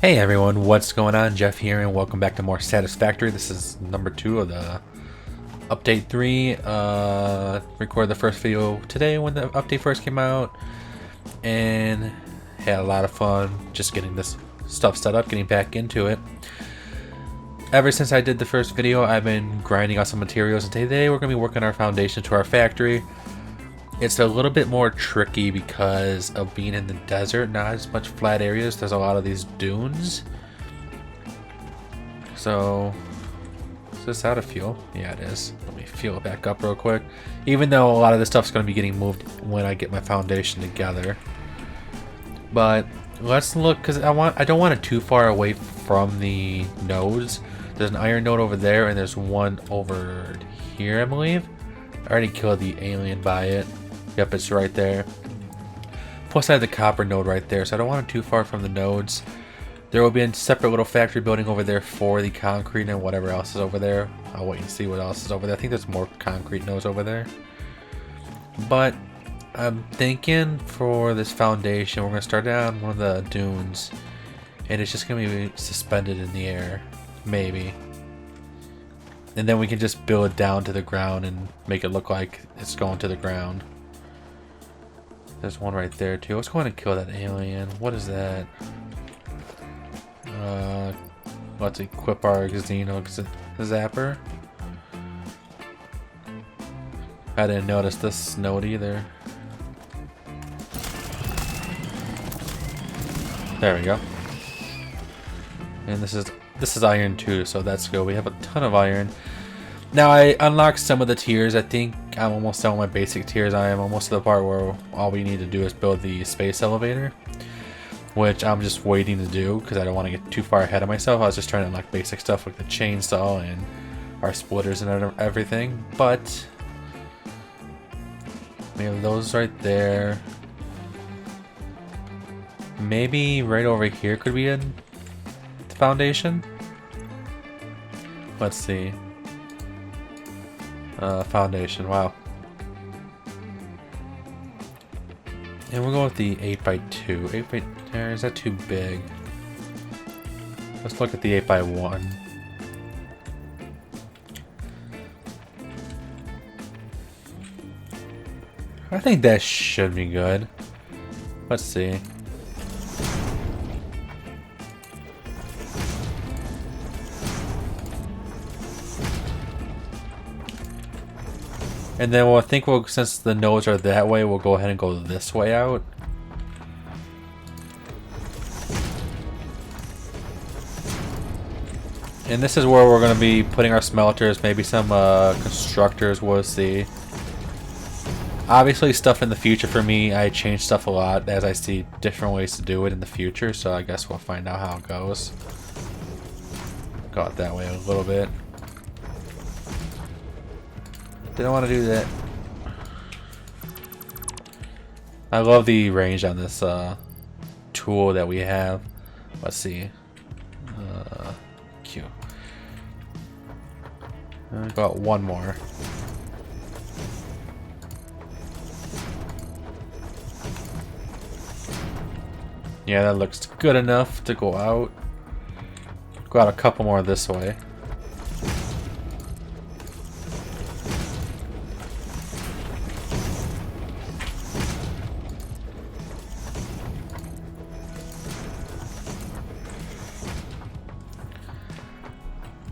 Hey everyone, what's going on? Jeff here and welcome back to more Satisfactory. This is number 2 of the update 3. Recorded the first video today when the update first came out and had a lot of fun just getting this stuff set up, getting back into it. Ever since I did the first video, I've been grinding out some materials, and today we're going to be working our foundation to our factory. It's a little bit more tricky because of being in the desert, not as much flat areas. There's a lot of these dunes. So, is this out of fuel? Yeah, it is. Let me fuel it back up real quick. Even though a lot of this stuff's going to be getting moved when I get my foundation together. But let's look, because I don't want it too far away from the nodes. There's an iron node over there, and there's one over here, I believe. I already killed the alien by it. Yep, it's right there. Plus I have the copper node right there, so I don't want it too far from the nodes. There will be a separate little factory building over there for the concrete and whatever else is over there. I'll wait and see what else is over there. I think there's more concrete nodes over there. But I'm thinking for this foundation, we're going to start down one of the dunes. And it's just going to be suspended in the air. Maybe. And then we can just build it down to the ground and make it look like it's going to the ground. There's one right there too. Let's go ahead and kill that alien. What is that? Let's equip our Xeno Zapper. I didn't notice this node either. There we go. And this is iron too, so that's good. We have a ton of iron. Now I unlocked some of the tiers. I think I'm almost done with my basic tiers. I am almost to the part where all we need to do is build the space elevator, which I'm just waiting to do because I don't want to get too far ahead of myself. I was just trying to unlock basic stuff like the chainsaw and our splitters and everything. But we have those right there. Maybe right over here could be a foundation. Let's see. Foundation, wow. And we'll go with the 8x2. 8x, is that too big? Let's look at the 8x1. I think that should be good. Let's see. And then I think since the nodes are that way, we'll go ahead and go this way out. And this is where we're going to be putting our smelters, maybe some constructors, we'll see. Obviously stuff in the future for me, I change stuff a lot as I see different ways to do it in the future, so I guess we'll find out how it goes. Go out that way a little bit. Didn't want to do that. I love the range on this tool that we have. Let's see. Q. Got one more. Yeah, that looks good enough to go out. Go out a couple more this way.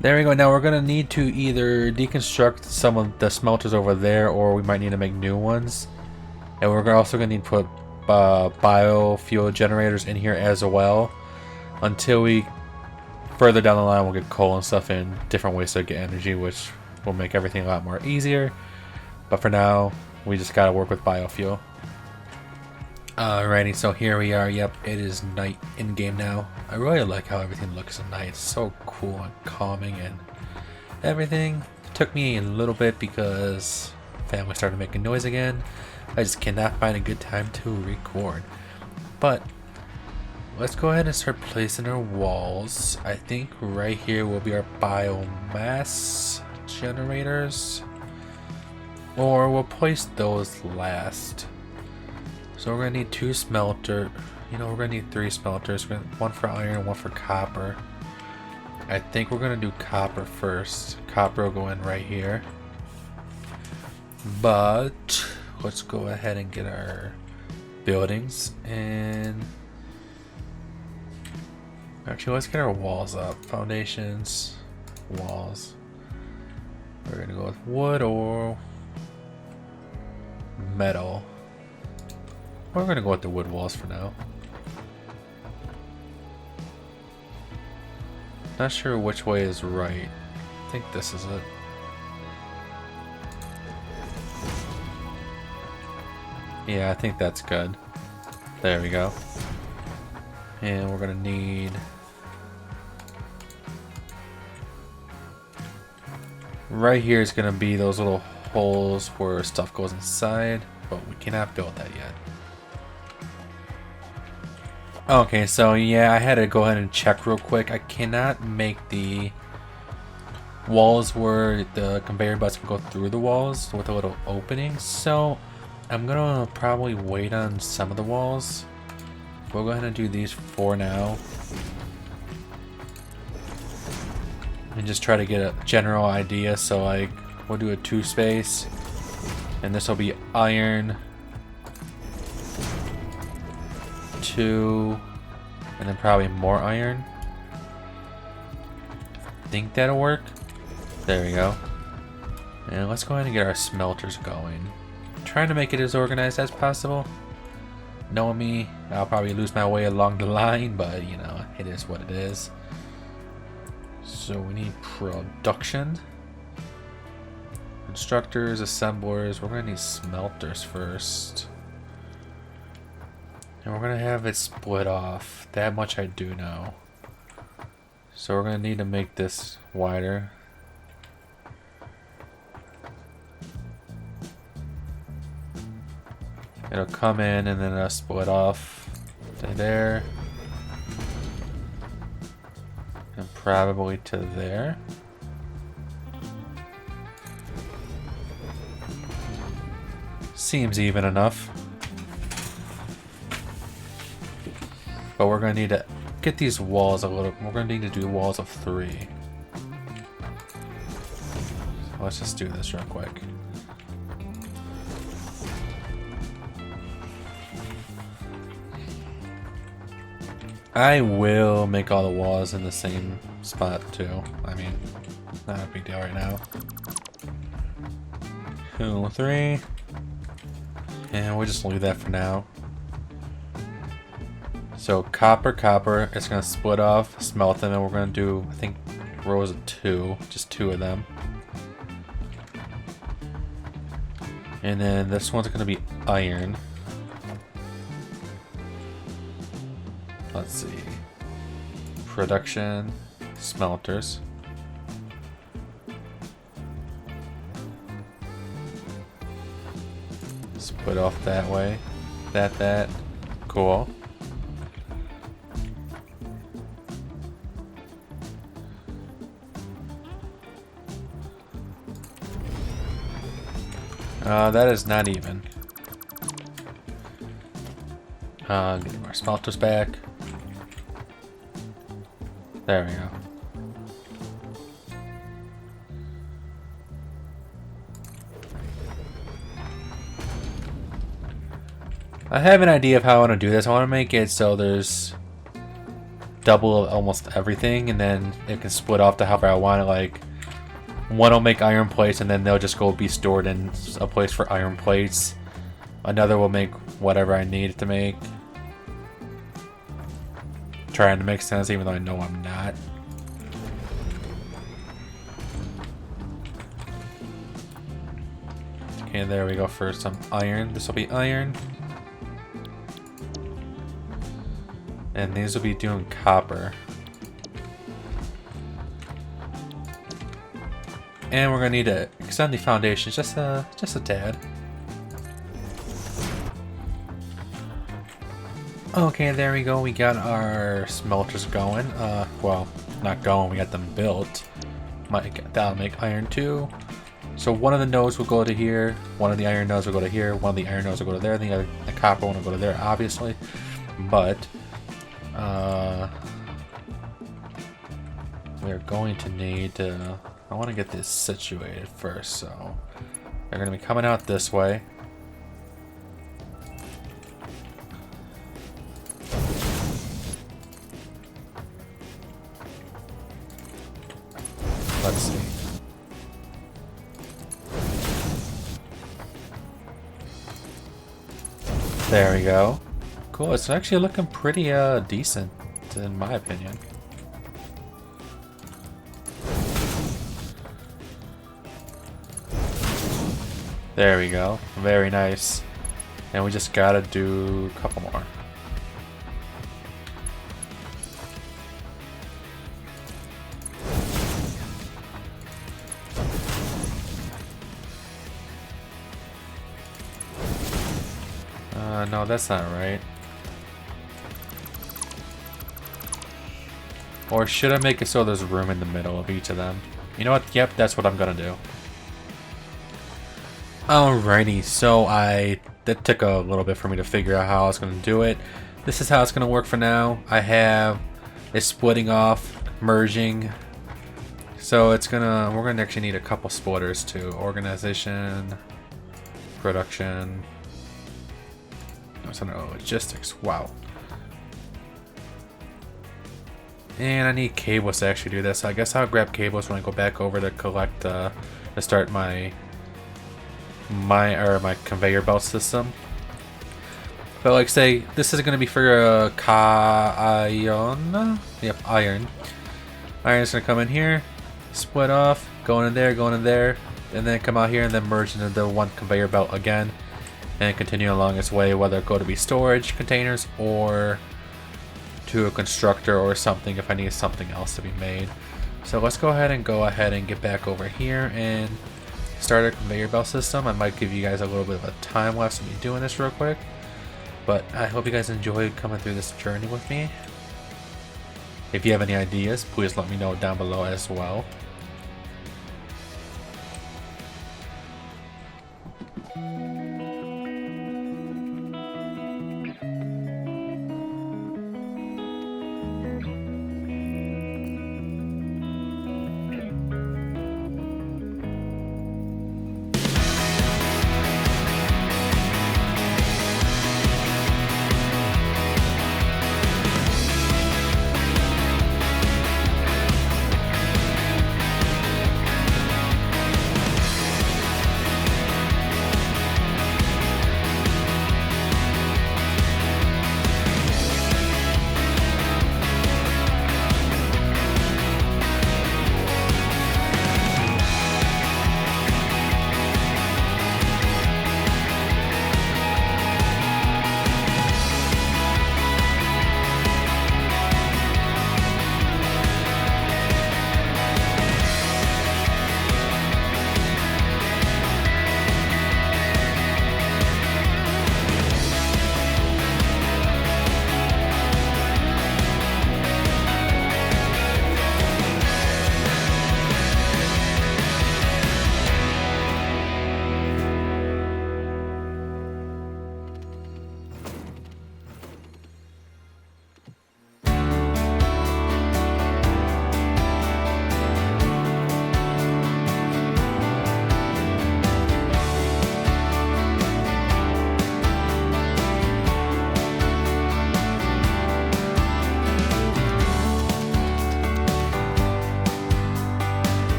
There we go. Now we're going to need to either deconstruct some of the smelters over there, or we might need to make new ones. And we're also going to need to put biofuel generators in here as well. Until we, further down the line, we'll get coal and stuff in different ways to get energy, which will make everything a lot more easier. But for now, we just got to work with biofuel. Alrighty, so here we are. Yep, it is night in game now. I really like how everything looks at night. It's so cool and calming and everything. It took me a little bit because family started making noise again. I just cannot find a good time to record. But let's go ahead and start placing our walls. I think right here will be our biomass generators. Or we'll place those last. So we're gonna need two smelter. You know, we're gonna need 3 smelters. One for iron and one for copper. I think we're gonna do copper first. Copper will go in right here. But let's go ahead and get our buildings, and actually let's get our walls up. Foundations, walls. We're gonna go with wood or metal. We're gonna go with the wood walls for now. Not sure which way is right. I think this is it. Yeah, I think that's good. There we go. And we're gonna need right here is gonna be those little holes where stuff goes inside, but we cannot build that yet. Okay, so yeah, I had to go ahead and check real quick. I cannot make the walls where the conveyor belts can go through the walls with a little opening, so I'm gonna probably wait on some of the walls. We'll go ahead and do these for now. And just try to get a general idea. So like, we'll do a 2 space. And this will be iron. 2. And then probably more iron. Think that'll work. There we go. And let's go ahead and get our smelters going. Trying to make it as organized as possible. Knowing me, I'll probably lose my way along the line, but you know, it is what it is. So we need production. Constructors, assemblers, we're gonna need smelters first. And we're gonna have it split off. That much I do know. So we're gonna need to make this wider. It'll come in and then it'll split off to there. And probably to there. Seems even enough. But we're gonna need to get these walls a little. We're gonna need to do walls of 3. So let's just do this real quick. I will make all the walls in the same spot too. I mean, not a big deal right now. 2, 3. And we'll just leave that for now. So copper, it's gonna split off, smelt them, and we're gonna do, I think, rows of 2, just 2 of them. And then this one's gonna be iron. Let's see. Production, smelters. Split off that way. That. Cool. That is not even. Get our smelters back. There we go. I have an idea of how I want to do this. I want to make it so there's double of almost everything, and then it can split off to however I want it. Like, one will make iron plates, and then they'll just go be stored in a place for iron plates. Another will make whatever I need it to make. Trying to make sense, even though I know I'm not. Okay, there we go for some iron. This will be iron. And these will be doing copper. And we're gonna need to extend the foundations just a tad. Okay, there we go. We got our smelters going. Well, not going. We got them built. That'll make iron 2. So one of the nodes will go to here. One of the iron nodes will go to here. One of the iron nodes will go to there. The copper one will go to there, obviously. but we're going to need to, I want to get this situated first, so they're going to be coming out this way. Let's see. There we go. Cool, it's actually looking pretty decent in my opinion. There we go. Very nice. And we just gotta do a couple more. No, that's not right. Or should I make it so there's room in the middle of each of them? You know what? Yep, that's what I'm gonna do. Alrighty, so that took a little bit for me to figure out how I was gonna do it. This is how it's gonna work for now. I have it splitting off, merging. So we're gonna actually need a couple splitters too. Organization, production. Logistics. Wow. And I need cables to actually do this. So I guess I'll grab cables when I go back over to collect to start my conveyor belt system. But like say, this is gonna be for iron. Yep, iron. Iron's gonna come in here, split off, going in there, and then come out here and then merge into the one conveyor belt again. And continue along its way, whether it go to be storage containers or to a constructor or something if I need something else to be made. So let's go ahead and get back over here and start a conveyor belt system. I might give you guys a little bit of a time lapse of me doing this real quick, but I hope you guys enjoyed coming through this journey with me. If you have any ideas, please let me know down below as well.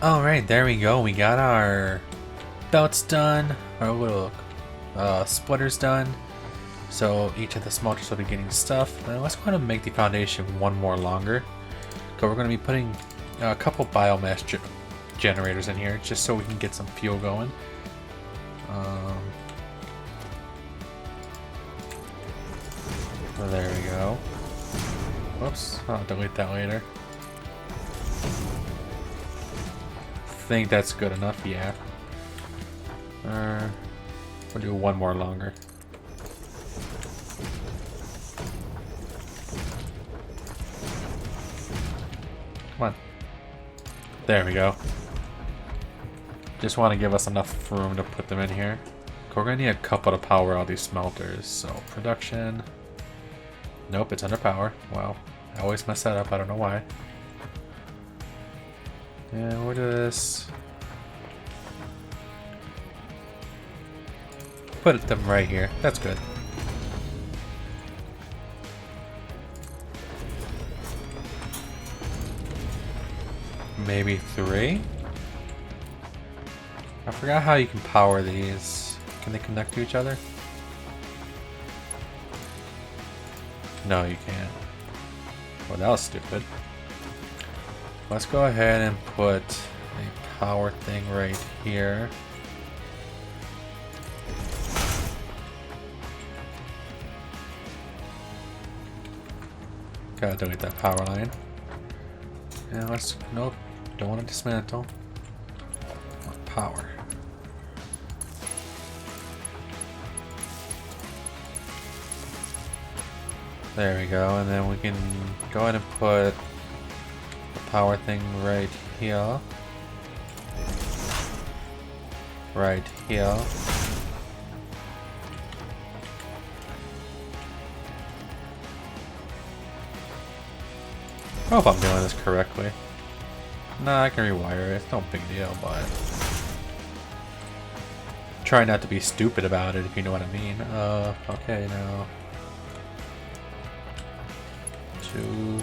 Alright, there we go. We got our belts done, our little splitters done. So each of the smelters will be getting stuff. Now let's go ahead and make the foundation one more longer. So we're going to be putting a couple biomass generators in here just so we can get some fuel going. There we go. Whoops, I'll delete that later. I think that's good enough, yeah. We'll do one more longer. Come on. There we go. Just want to give us enough room to put them in here. We're going to need a couple to power all these smelters. So production. Nope, it's under power. Wow. I always mess that up. I don't know why. And we'll just put them right here. That's good. Maybe 3? I forgot how you can power these. Can they connect to each other? No, you can't. Well, that was stupid. Let's go ahead and put a power thing right here. Gotta delete that power line. And let's, nope, don't want to dismantle. Power. There we go, and then we can go ahead and put the power thing right here. Right here. I hope I'm doing this correctly. Nah, I can rewire it. It's no big deal, but try not to be stupid about it, if you know what I mean. Okay, now 2.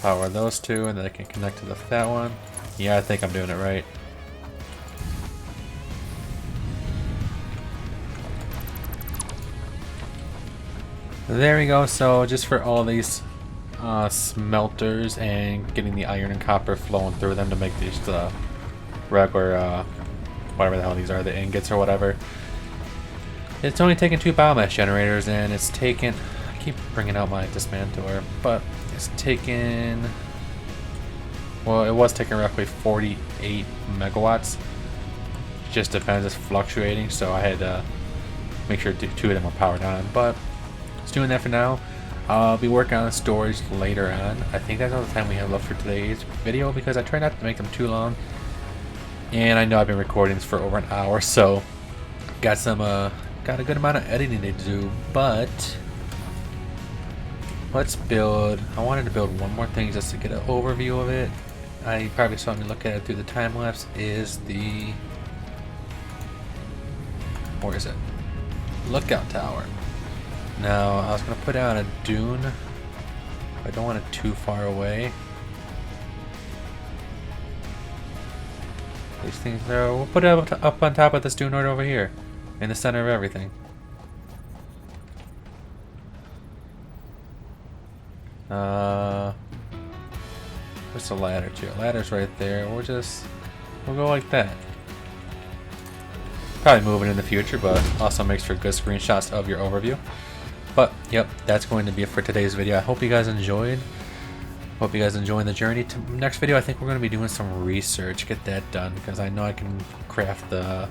Power those 2, and then I can connect to that one. Yeah, I think I'm doing it right. There we go. So just for all these smelters and getting the iron and copper flowing through them to make these regular whatever the hell these are, the ingots or whatever. It's only taken 2 biomass generators, and it's taken, I keep bringing out my dismantler, but it's taken, well, it was taking roughly 48 megawatts. Just depends, it's fluctuating, so I had to make sure 2 of them are powered on, but it's doing that for now. I'll be working on the storage later on. I think that's all the time we have left for today's video, because I try not to make them too long. And I know I've been recording this for over an hour, so got a good amount of editing to do, but let's build. I wanted to build one more thing just to get an overview of it. I probably saw me look at it through the time lapse. Is the, where is it? Lookout tower. Now I was gonna put it on a dune. I don't want it too far away. These things there, we'll put it up on top of this dune right over here, in the center of everything. What's the ladder to? Ladder's right there. We'll go like that. Probably move it in the future, but also makes for good screenshots of your overview. But yep, that's going to be it for today's video. I hope you guys enjoyed. Hope you guys enjoying the journey. Next video, I think we're going to be doing some research, get that done, because I know I can craft the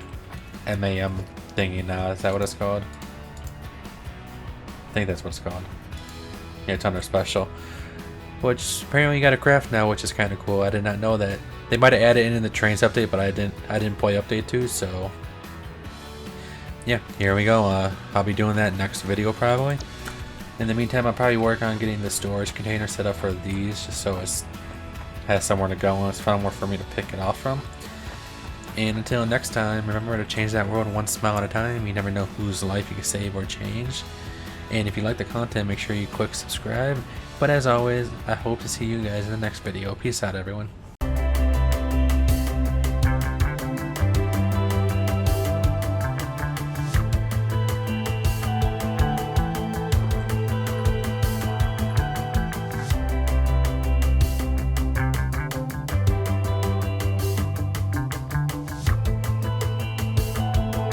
MAM thingy now. Is that what it's called? I think that's what it's called. Yeah, it's under special, which apparently you got to craft now, which is kind of cool. I did not know that. They might have added it in the trains update, but I didn't play update 2, so yeah, here we go. I'll be doing that next video probably. In the meantime, I'll probably work on getting the storage container set up for these, just so it has somewhere to go and it's somewhere for me to pick it off from. And until next time, remember to change that world one smile at a time. You never know whose life you can save or change. And if you like the content, make sure you click subscribe. But as always, I hope to see you guys in the next video. Peace out, everyone.